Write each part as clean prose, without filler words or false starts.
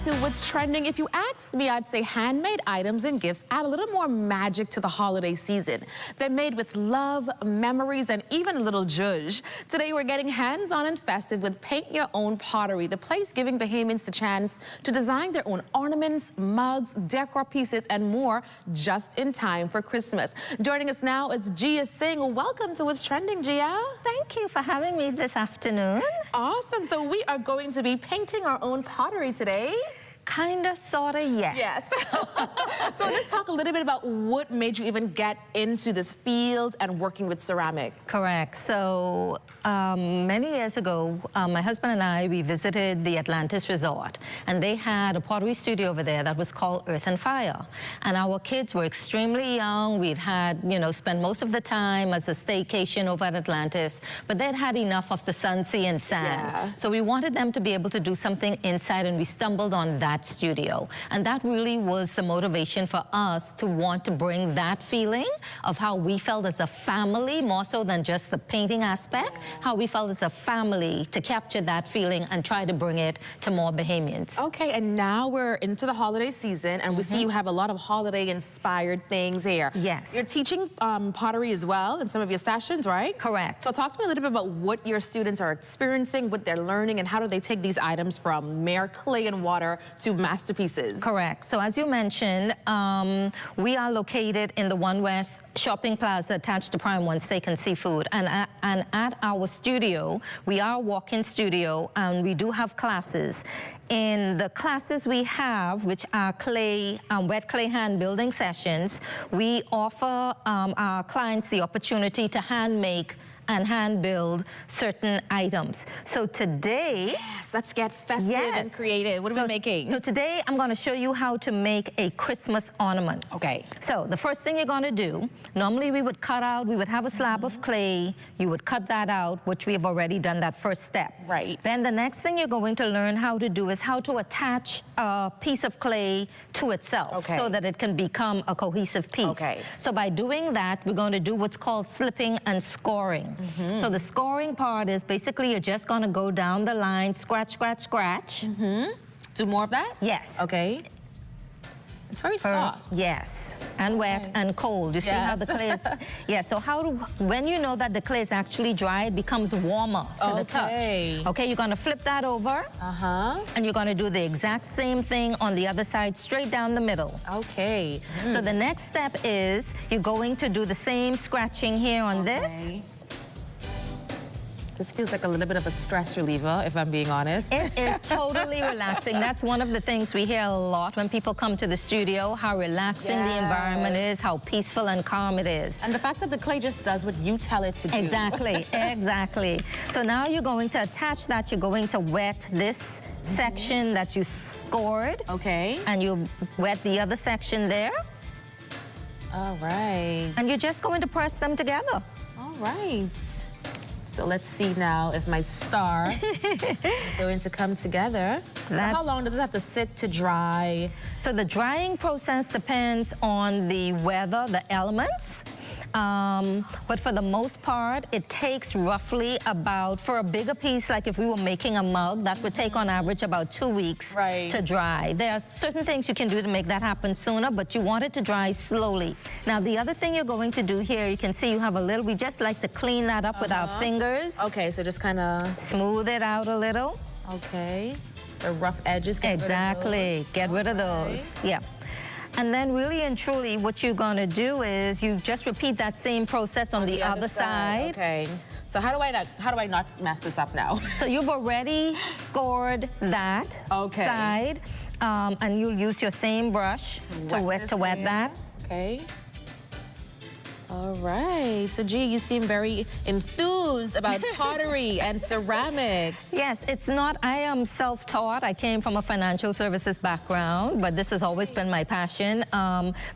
to What's Trending. If you asked me, I'd say handmade items and gifts add a little more magic to the holiday season. They're made with love, memories, and even a little zhuzh. Today, we're getting hands-on and festive with Paint Your Own Pottery, the place giving Bahamians the chance to design their own ornaments, mugs, decor pieces, and more just in time for Christmas. Joining us now is Gia Singh. Welcome to What's Trending, Gia. Thank you for having me this afternoon. Awesome. So we are going to be painting our own pottery today. Kinda, sorta, yes. Yes. So let's talk a little bit about what made you even get into this field and working with ceramics. Correct. So many years ago, my husband and I, we visited the Atlantis Resort, and they had a pottery studio over there that was called Earth and Fire. And our kids were extremely young. We'd had, spent most of the time as a staycation over at Atlantis, but they'd had enough of the sun, sea, and sand. Yeah. So we wanted them to be able to do something inside, and we stumbled on that studio. And that really was the motivation for us to want to bring that feeling of how we felt as a family, more so than just the painting aspect, how we felt as a family, to capture that feeling and try to bring it to more Bahamians. Okay, and now we're into the holiday season, and we see you have a lot of holiday-inspired things here. Yes. You're teaching pottery as well in some of your sessions, right? Correct. So talk to me a little bit about what your students are experiencing, what they're learning, and how do they take these items from mere clay and water to masterpieces. Correct. So as you mentioned, we are located in the One West Shopping Plaza attached to Prime One Steak and Seafood. And at our studio, we are a walk-in studio, and we do have classes. In the classes we have, which are clay, wet clay hand building sessions, we offer our clients the opportunity to hand make and hand build certain items. So today... Yes, let's get festive and creative. What are we making? So today I'm going to show you how to make a Christmas ornament. Okay. So the first thing you're going to do, normally we would cut out, we would have a slab of clay, you would cut that out, which we have already done that first step. Right. Then the next thing you're going to learn how to do is how to attach a piece of clay to itself so that it can become a cohesive piece. Okay. So by doing that, we're going to do what's called slipping and scoring. So the scoring part is basically you're just going to go down the line, scratch, scratch, scratch. Do more of that? Yes. Okay. It's very soft. Yes, and wet and cold. You see how the clay is? Yeah, so when you know that the clay is actually dry, it becomes warmer to the touch. Okay, you're going to flip that over. And you're going to do the exact same thing on the other side, straight down the middle. Okay. So the next step is you're going to do the same scratching here on this. This feels like a little bit of a stress reliever, if I'm being honest. It is totally relaxing. That's one of the things we hear a lot when people come to the studio, how relaxing the environment is, how peaceful and calm it is. And the fact that the clay just does what you tell it to do. Exactly, exactly. So now you're going to attach that. You're going to wet this section that you scored. Okay. And you wet the other section there. All right. And you're just going to press them together. All right. So let's see now if my star is going to come together. So how long does it have to sit to dry? So the drying process depends on the weather, the elements. But for the most part, it takes roughly about, for a bigger piece, like if we were making a mug, that would take on average about 2 weeks to dry. There are certain things you can do to make that happen sooner, but you want it to dry slowly. Now, the other thing you're going to do here, you can see you have a little, we just like to clean that up with our fingers. Okay, so just kind of... Smooth it out a little. Okay. The rough edges, get rid of those. Yeah. And then really and truly, what you're going to do is you just repeat that same process on the other side. Okay. So how do I not mess this up now? So you've already scored that side, and you'll use your same brush to wet that. Okay. All right. So, Gia, you seem very enthused about pottery and ceramics. Yes, it's not, I am self-taught. I came from a financial services background, but this has always been my passion.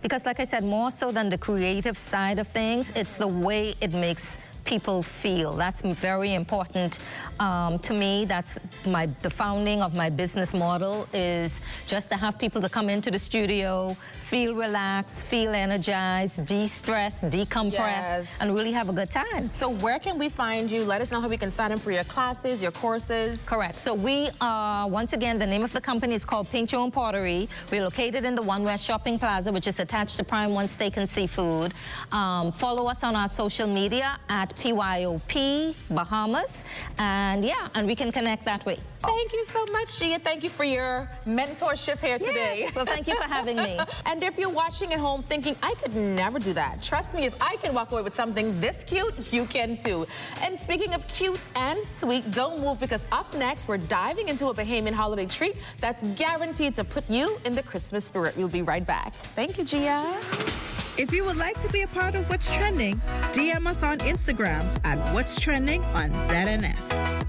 Because like I said, more so than the creative side of things, it's the way it makes people feel. That's very important to me. That's the founding of my business model, is just to have people to come into the studio, feel relaxed, feel energized, de-stress, decompress, and really have a good time. So where can we find you? Let us know how we can sign up for your classes, your courses. Correct. So we are, once again, the name of the company is called Paint Your Own Pottery. We're located in the One West Shopping Plaza, which is attached to Prime One Steak and Seafood. Follow us on our social media at PYOP Bahamas. And yeah, and we can connect that way. Thank you so much, Gia. Thank you for your mentorship here today. Yes. Well, thank you for having me. And if you're watching at home thinking, I could never do that, trust me, if I can walk away with something this cute, you can too. And speaking of cute and sweet, don't move, because up next, we're diving into a Bahamian holiday treat that's guaranteed to put you in the Christmas spirit. We'll be right back. Thank you, Gia. If you would like to be a part of What's Trending, DM us on Instagram at What's Trending on ZNS.